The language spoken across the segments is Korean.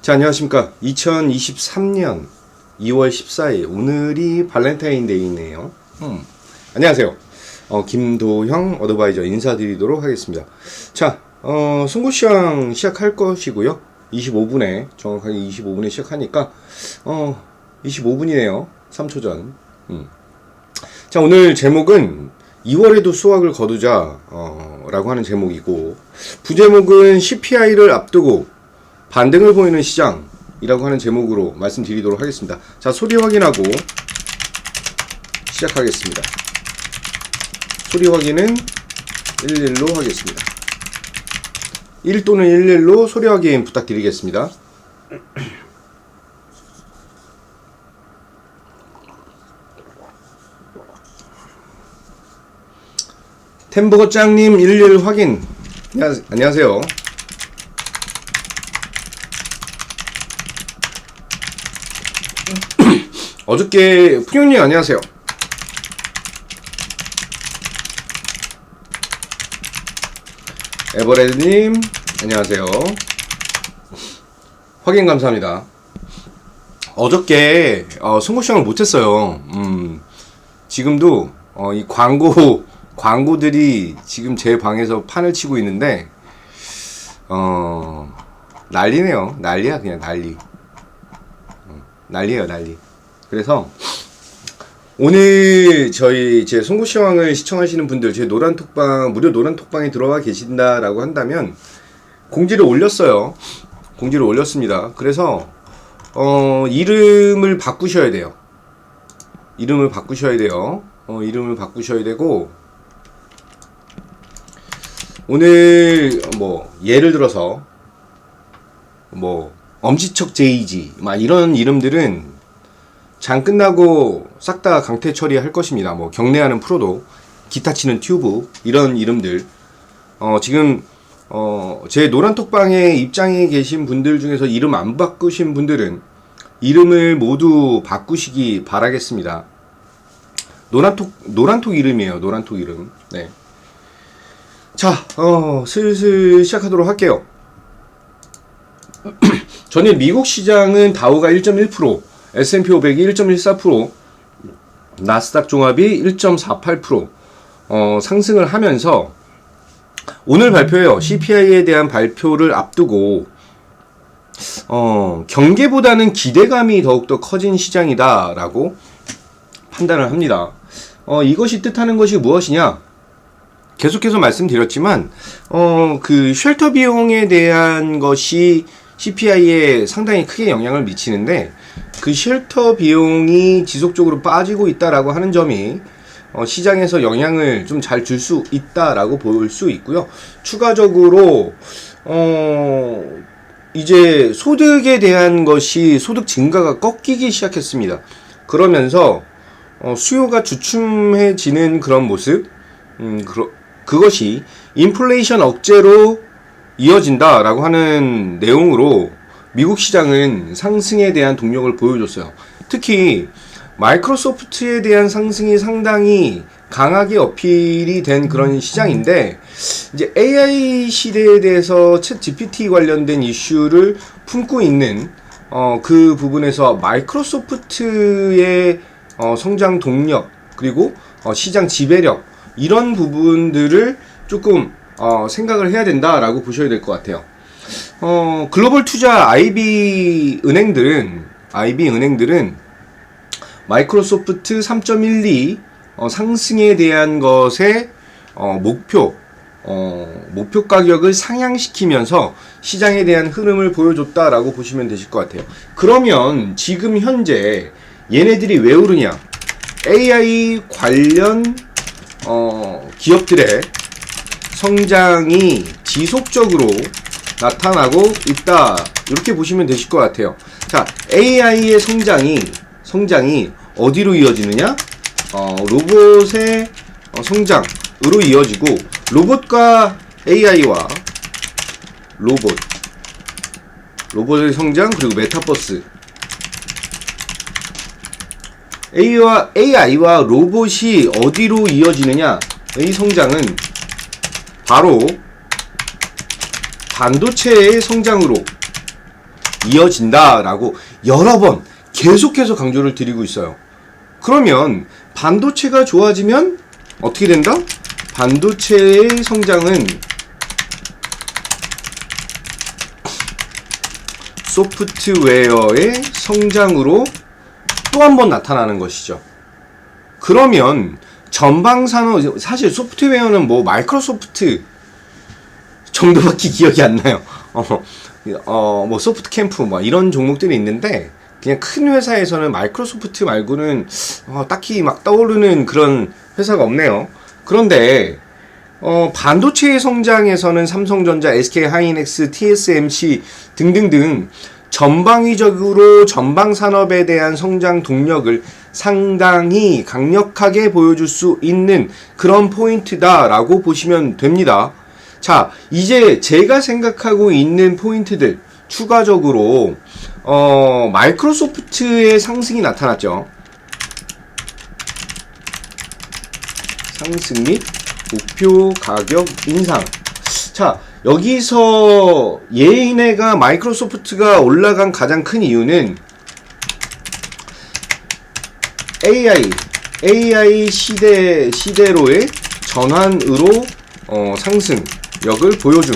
자, 안녕하십니까. 2023년 2월 14일 오늘이 발렌타인데이네요. 안녕하세요. 김도형 어드바이저 인사드리도록 하겠습니다. 자, 송구시장 시작할 것이고요. 25분에 정확하게 25분에 시작하니까 25분이네요. 3초 전. 자, 오늘 제목은 2월에도 수확을 거두자 라고 하는 제목이고, 부제목은 CPI를 앞두고 반등을 보이는 시장이라고 하는 제목으로 말씀드리도록 하겠습니다. 자, 소리 확인하고 시작하겠습니다. 소리 확인은 11로 하겠습니다. 1 또는 11로 소리 확인 부탁드리겠습니다. 템버거 짱님 11 확인. 안녕하세요. 어저께 푸영님 안녕하세요. 에버레드님 안녕하세요. 확인 감사합니다. 어저께 송구시장을 못했어요. 지금도 이 광고들이 지금 제 방에서 판을 치고 있는데 난리네요. 난리야, 그냥 난리. 난리예요, 난리. 그래서 오늘 제 송구시황을 시청하시는 분들, 제 노란톡방, 무료 노란톡방에 들어와 계신다라고 한다면 공지를 올렸어요. 공지를 올렸습니다. 그래서 이름을 바꾸셔야 돼요. 이름을 바꾸셔야 돼요. 이름을 바꾸셔야 되고, 오늘 예를 들어서 엄지척 제이지 막 이런 이름들은 장 끝나고 싹 다 강퇴 처리할 것입니다. 경례하는 프로도, 기타 치는 튜브, 이런 이름들. 지금 제 노란톡방에 입장해 계신 분들 중에서 이름 안 바꾸신 분들은 이름을 모두 바꾸시기 바라겠습니다. 노란톡 이름이에요. 노란톡 이름. 네. 자, 슬슬 시작하도록 할게요. 전일 미국 시장은 다우가 1.1%, S&P 500이 1.14%, 나스닥 종합이 1.48% 상승을 하면서 오늘 발표해요. CPI에 대한 발표를 앞두고 경계보다는 기대감이 더욱더 커진 시장이다라고 판단을 합니다. 이것이 뜻하는 것이 무엇이냐? 계속해서 말씀드렸지만 그 쉘터 비용에 대한 것이 CPI에 상당히 크게 영향을 미치는데, 그 쉘터 비용이 지속적으로 빠지고 있다라고 하는 점이 시장에서 영향을 좀 잘 줄 수 있다라고 볼 수 있고요. 추가적으로 이제 소득에 대한 것이, 소득 증가가 꺾이기 시작했습니다. 그러면서 수요가 주춤해지는 그런 모습, 그것이 인플레이션 억제로 이어진다라고 하는 내용으로 미국 시장은 상승에 대한 동력을 보여줬어요. 특히 마이크로소프트에 대한 상승이 상당히 강하게 어필이 된 그런 시장인데, 이제 AI 시대에 대해서 챗 GPT 관련된 이슈를 품고 있는 그 부분에서 마이크로소프트의 성장 동력, 그리고 시장 지배력, 이런 부분들을 조금 생각을 해야 된다라고 보셔야 될 것 같아요. 글로벌 투자 IB 은행들은 마이크로소프트 3.12 상승에 대한 것에 목표 가격을 상향시키면서 시장에 대한 흐름을 보여줬다라고 보시면 되실 것 같아요. 그러면 지금 현재 얘네들이 왜 오르냐? AI 관련 기업들의 성장이 지속적으로 나타나고 있다, 이렇게 보시면 되실 것 같아요. 자, AI의 성장이 어디로 이어지느냐? 로봇의 성장으로 이어지고, 로봇과 AI와 로봇의 성장, 그리고 메타버스, AI와 로봇이 어디로 이어지느냐? 이 성장은 바로 반도체의 성장으로 이어진다라고 여러 번 계속해서 강조를 드리고 있어요. 그러면 반도체가 좋아지면 어떻게 된다? 반도체의 성장은 소프트웨어의 성장으로 또 한 번 나타나는 것이죠. 그러면 전방산업, 사실 소프트웨어는 뭐 마이크로소프트 정도밖에 기억이 안 나요. 뭐 소프트 캠프 뭐 이런 종목들이 있는데 그냥 큰 회사에서는 마이크로소프트 말고는 딱히 막 떠오르는 그런 회사가 없네요. 그런데 반도체의 성장에서는 삼성전자, SK하이닉스, TSMC 등등등 전방위적으로 전방 산업에 대한 성장 동력을 상당히 강력하게 보여줄 수 있는 그런 포인트다라고 보시면 됩니다. 자, 이제 제가 생각하고 있는 포인트들 추가적으로 마이크로소프트의 상승이 나타났죠. 상승 및 목표 가격 인상. 자, 여기서 얘네가 마이크로소프트가 올라간 가장 큰 이유는 AI 시대로의 전환으로 상승력을 보여준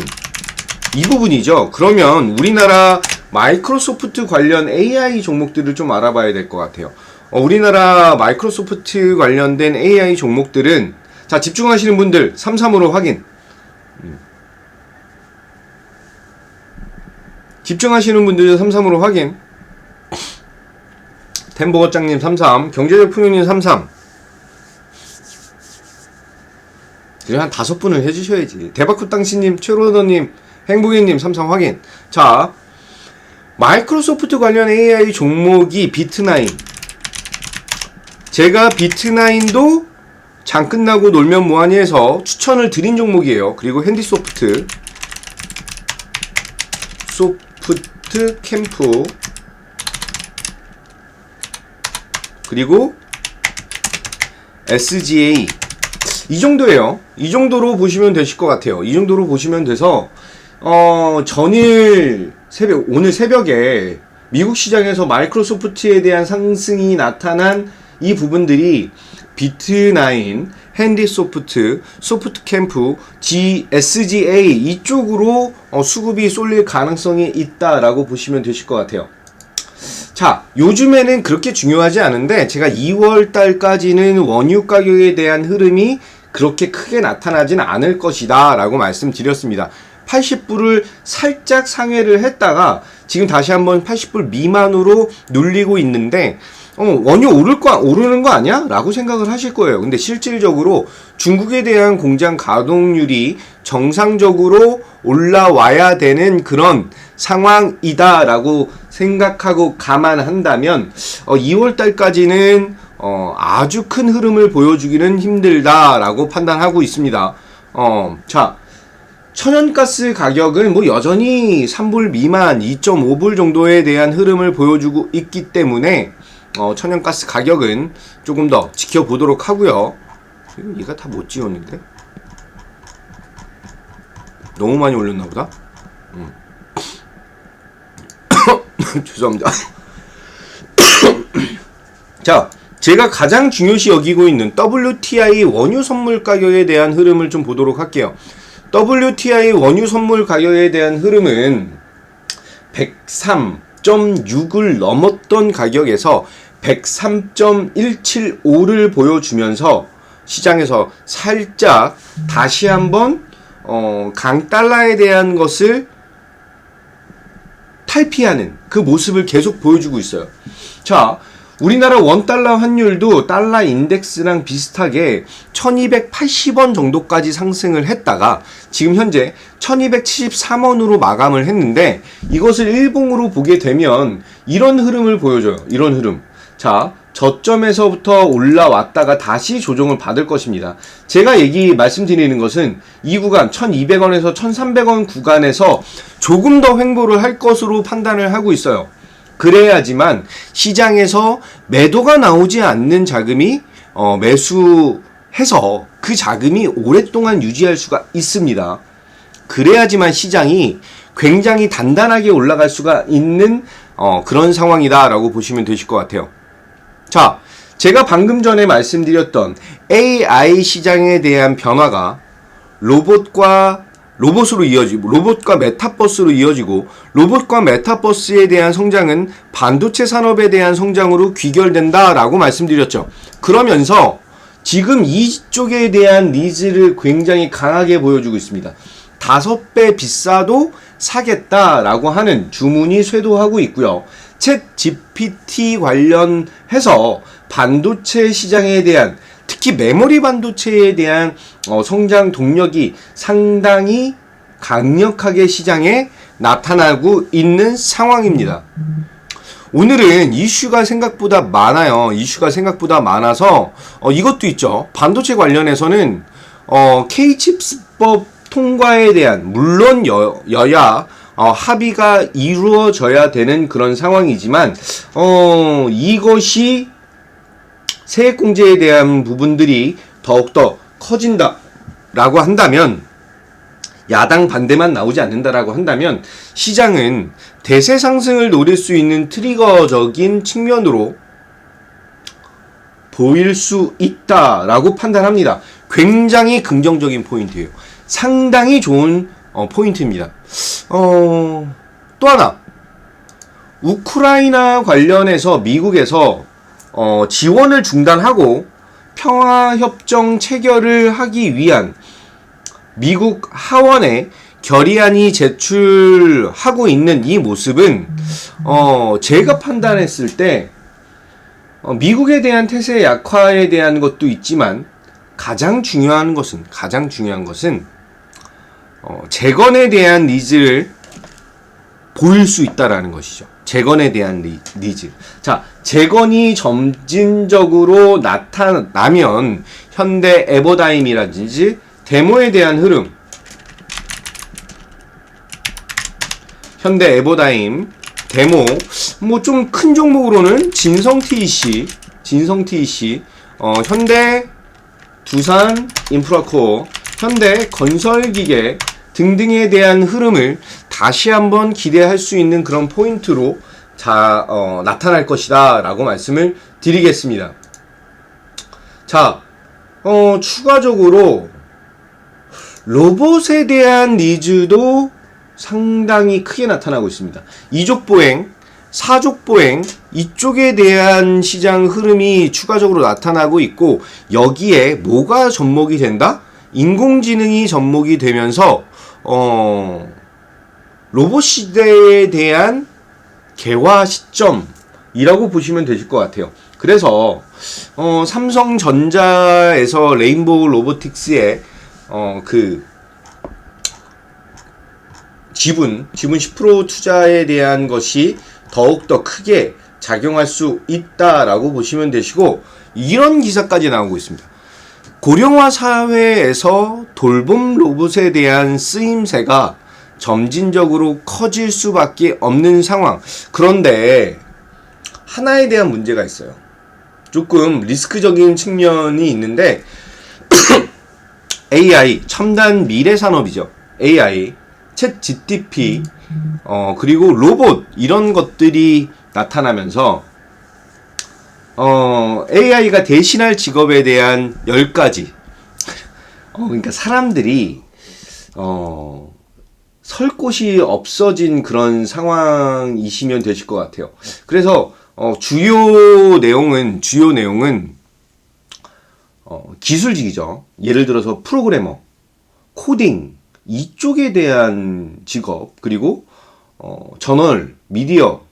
이 부분이죠. 그러면 우리나라 마이크로소프트 관련 AI 종목들을 좀 알아봐야 될 것 같아요. 우리나라 마이크로소프트 관련된 AI 종목들은 자, 집중하시는 분들 33으로 확인. 집중하시는 분들 33으로 확인. 템버거짱님 33, 경제적 풍요님 33. 그래 한 5분을 해주셔야지. 대박쿠땅씨님, 최로더님, 행복이님 33 확인. 자, 마이크로소프트 관련 AI 종목이 비트9. 제가 비트9도 장 끝나고 놀면 뭐하니 해서 추천을 드린 종목이에요. 그리고 핸디소프트, 소프트 캠프, 그리고 SGA 이 정도예요. 이 정도로 보시면 되실 것 같아요. 이 정도로 보시면 돼서 오늘 새벽에 미국 시장에서 마이크로소프트에 대한 상승이 나타난 이 부분들이 비트9, 핸디소프트, 소프트캠프, SGA 이쪽으로 수급이 쏠릴 가능성이 있다라고 보시면 되실 것 같아요. 자, 요즘에는 그렇게 중요하지 않은데 제가 2월달까지는 원유 가격에 대한 흐름이 그렇게 크게 나타나진 않을 것이다 라고 말씀드렸습니다. 80불을 살짝 상회를 했다가 지금 다시 한번 80불 미만으로 눌리고 있는데 원유 오르는 거 아니야? 라고 생각을 하실 거예요. 근데 실질적으로 중국에 대한 공장 가동률이 정상적으로 올라와야 되는 그런 상황이다 라고 생각하고 감안한다면 2월달까지는 아주 큰 흐름을 보여주기는 힘들다 라고 판단하고 있습니다. 자, 천연가스 가격은 뭐 여전히 3불 미만 2.5불 정도에 대한 흐름을 보여주고 있기 때문에 천연가스 가격은 조금 더 지켜보도록 하고요. 얘가 다 못 지웠는데? 너무 많이 올렸나 보다? 죄송합니다. 자, 제가 가장 중요시 여기고 있는 WTI 원유 선물 가격에 대한 흐름을 좀 보도록 할게요. WTI 원유 선물 가격에 대한 흐름은 103.6을 넘었던 가격에서 103.175를 보여주면서 시장에서 살짝 다시 한번 강달러에 대한 것을 탈피하는 그 모습을 계속 보여주고 있어요. 자, 우리나라 원달러 환율도 달러 인덱스랑 비슷하게 1280원 정도까지 상승을 했다가 지금 현재 1273원으로 마감을 했는데 이것을 일봉으로 보게 되면 이런 흐름을 보여줘요. 이런 흐름. 자, 저점에서부터 올라왔다가 다시 조정을 받을 것입니다. 제가 말씀드리는 것은 이 구간 1200원에서 1300원 구간에서 조금 더 횡보를 할 것으로 판단을 하고 있어요. 그래야지만 시장에서 매도가 나오지 않는 자금이 매수해서 그 자금이 오랫동안 유지할 수가 있습니다. 그래야지만 시장이 굉장히 단단하게 올라갈 수가 있는 그런 상황이다라고 보시면 되실 것 같아요. 자, 제가 방금 전에 말씀드렸던 AI 시장에 대한 변화가 로봇으로 이어지고, 로봇과 메타버스로 이어지고, 로봇과 메타버스에 대한 성장은 반도체 산업에 대한 성장으로 귀결된다라고 말씀드렸죠. 그러면서 지금 이쪽에 대한 니즈를 굉장히 강하게 보여주고 있습니다. 5배 비싸도 사겠다라고 하는 주문이 쇄도하고 있고요. 챗 GPT 관련해서 반도체 시장에 대한, 특히 메모리 반도체에 대한 성장 동력이 상당히 강력하게 시장에 나타나고 있는 상황입니다. 오늘은 이슈가 생각보다 많아요. 이슈가 생각보다 많아서 이것도 있죠. 반도체 관련해서는 K-칩스법 통과에 대한, 물론 여야 합의가 이루어져야 되는 그런 상황이지만 이것이 세액공제에 대한 부분들이 더욱더 커진다라고 한다면, 야당 반대만 나오지 않는다라고 한다면 시장은 대세 상승을 노릴 수 있는 트리거적인 측면으로 보일 수 있다라고 판단합니다. 굉장히 긍정적인 포인트예요. 상당히 좋은 포인트입니다. 또 하나, 우크라이나 관련해서 미국에서 지원을 중단하고 평화협정 체결을 하기 위한 미국 하원에 결의안이 제출하고 있는 이 모습은 제가 판단했을 때 미국에 대한 태세 약화에 대한 것도 있지만 가장 중요한 것은 재건에 대한 니즈를 보일 수 있다라는 것이죠. 재건에 대한 니즈. 자, 재건이 점진적으로 나타나면 현대 에버다임이라든지 데모에 대한 흐름, 현대 에버다임, 데모, 뭐 좀 큰 종목으로는 진성 TEC, 현대 두산 인프라코어, 현대 건설기계 등등에 대한 흐름을 다시 한번 기대할 수 있는 그런 포인트로 나타날 것이다 라고 말씀을 드리겠습니다. 자, 추가적으로 로봇에 대한 니즈도 상당히 크게 나타나고 있습니다. 2족 보행, 4족 보행, 이쪽에 대한 시장 흐름이 추가적으로 나타나고 있고, 여기에 뭐가 접목이 된다? 인공지능이 접목이 되면서 로봇 시대에 대한 개화 시점이라고 보시면 되실 것 같아요. 그래서 삼성전자에서 레인보우 로보틱스의 그 지분 10% 투자에 대한 것이 더욱더 크게 작용할 수 있다라고 보시면 되시고, 이런 기사까지 나오고 있습니다. 고령화 사회에서 돌봄 로봇에 대한 쓰임새가 점진적으로 커질 수밖에 없는 상황. 그런데 하나에 대한 문제가 있어요. 조금 리스크적인 측면이 있는데 AI, 첨단 미래 산업이죠. AI, 챗 GTP, 그리고 로봇, 이런 것들이 나타나면서 AI가 대신할 직업에 대한 10가지. 그러니까 사람들이 설 곳이 없어진 그런 상황이시면 되실 것 같아요. 그래서 주요 내용은 기술직이죠. 예를 들어서 프로그래머, 코딩, 이쪽에 대한 직업, 그리고 저널, 미디어,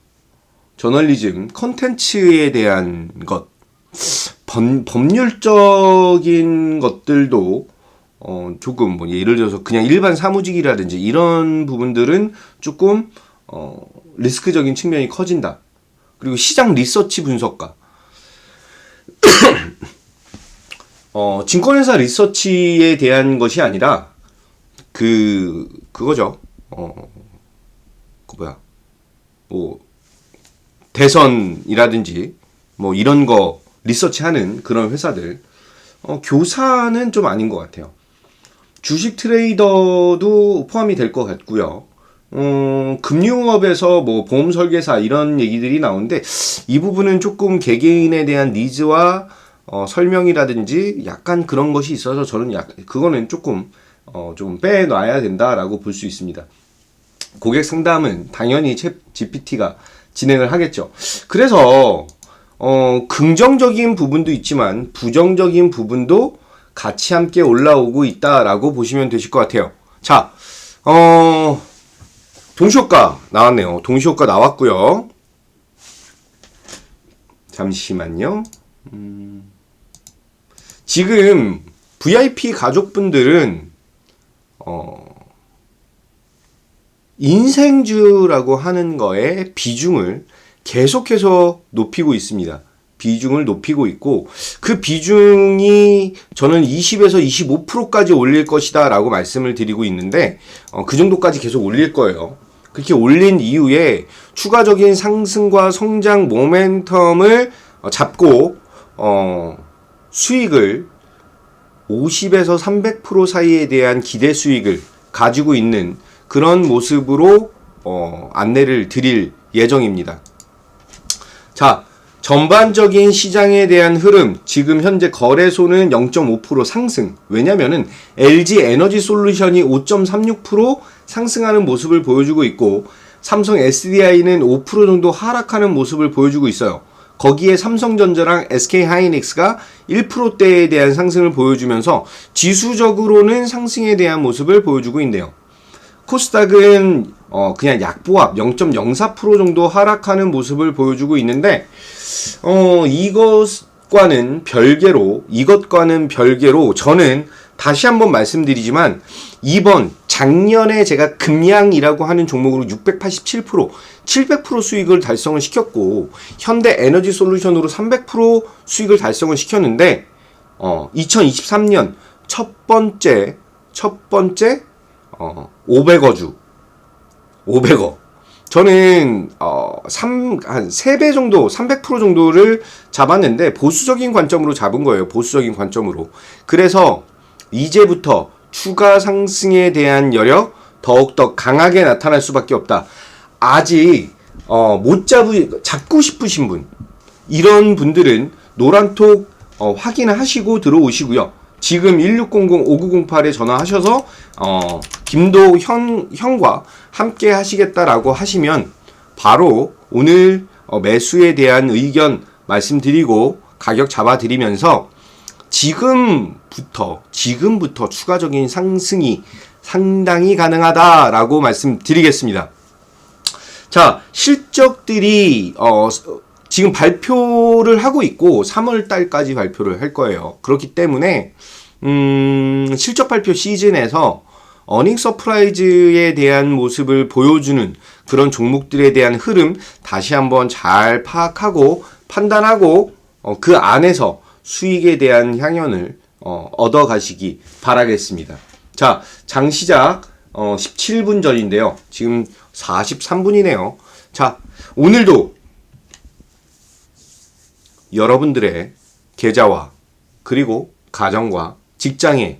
저널리즘, 컨텐츠에 대한 것, 법률적인 것들도 조금 뭐 예를 들어서 그냥 일반 사무직이라든지 이런 부분들은 조금 리스크적인 측면이 커진다. 그리고 시장 리서치 분석가, 증권회사 리서치에 대한 것이 아니라 그거죠. 뭐 대선이라든지 뭐 이런 거 리서치하는 그런 회사들, 교사는 좀 아닌 것 같아요. 주식 트레이더도 포함이 될 것 같고요. 금융업에서 뭐 보험 설계사 이런 얘기들이 나오는데 이 부분은 조금 개개인에 대한 니즈와 설명이라든지 약간 그런 것이 있어서 저는 그거는 조금 좀 빼놔야 된다라고 볼 수 있습니다. 고객 상담은 당연히 챗 GPT가 진행을 하겠죠. 그래서 긍정적인 부분도 있지만 부정적인 부분도 같이 함께 올라오고 있다라고 보시면 되실 것 같아요. 자, 동시효과 나왔네요. 동시효과 나왔고요. 잠시만요. 지금 VIP 가족분들은 인생주라고 하는 거에 비중을 계속해서 높이고 있습니다. 비중을 높이고 있고 그 비중이 저는 20에서 25%까지 올릴 것이다 라고 말씀을 드리고 있는데 그 정도까지 계속 올릴 거예요. 그렇게 올린 이후에 추가적인 상승과 성장 모멘텀을 잡고 수익을 50에서 300% 사이에 대한 기대 수익을 가지고 있는 그런 모습으로 안내를 드릴 예정입니다. 자, 전반적인 시장에 대한 흐름, 지금 현재 거래소는 0.5% 상승. 왜냐면은 LG 에너지 솔루션이 5.36% 상승하는 모습을 보여주고 있고 삼성 SDI는 5% 정도 하락하는 모습을 보여주고 있어요. 거기에 삼성전자랑 SK하이닉스가 1%대에 대한 상승을 보여주면서 지수적으로는 상승에 대한 모습을 보여주고 있네요. 코스닥은 그냥 약보합 0.04% 정도 하락하는 모습을 보여주고 있는데 이것과는 별개로 저는 다시 한번 말씀드리지만 이번 작년에 제가 금양이라고 하는 종목으로 687%, 700% 수익을 달성을 시켰고 현대 에너지 솔루션으로 300% 수익을 달성을 시켰는데 2023년 첫 번째 500어주 500억 저는 한 3배 정도 300% 정도를 잡았는데 보수적인 관점으로 잡은 거예요. 보수적인 관점으로. 그래서 이제부터 추가 상승에 대한 여력 더욱더 강하게 나타날 수밖에 없다. 아직 잡고 싶으신 분 이런 분들은 노란톡 확인하시고 들어오시고요. 지금 1600-5908에 전화하셔서 김도현과 함께 하시겠다라고 하시면 바로 오늘 매수에 대한 의견 말씀드리고 가격 잡아드리면서 지금부터 추가적인 상승이 상당히 가능하다라고 말씀드리겠습니다. 자, 실적들이 지금 발표를 하고 있고 3월 달까지 발표를 할 거예요. 그렇기 때문에 실적 발표 시즌에서 어닝 서프라이즈에 대한 모습을 보여주는 그런 종목들에 대한 흐름 다시 한번 잘 파악하고 판단하고 그 안에서 수익에 대한 향연을 얻어가시기 바라겠습니다. 자, 장 시작 17분 전인데요. 지금 43분이네요. 자, 오늘도 여러분들의 계좌와 그리고 가정과 직장의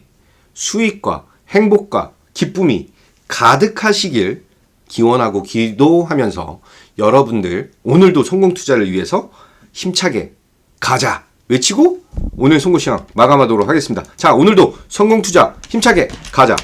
수익과 행복과 기쁨이 가득하시길 기원하고 기도하면서 여러분들 오늘도 성공 투자를 위해서 힘차게 가자 외치고 오늘 송고 시간 마감하도록 하겠습니다. 자, 오늘도 성공 투자 힘차게 가자.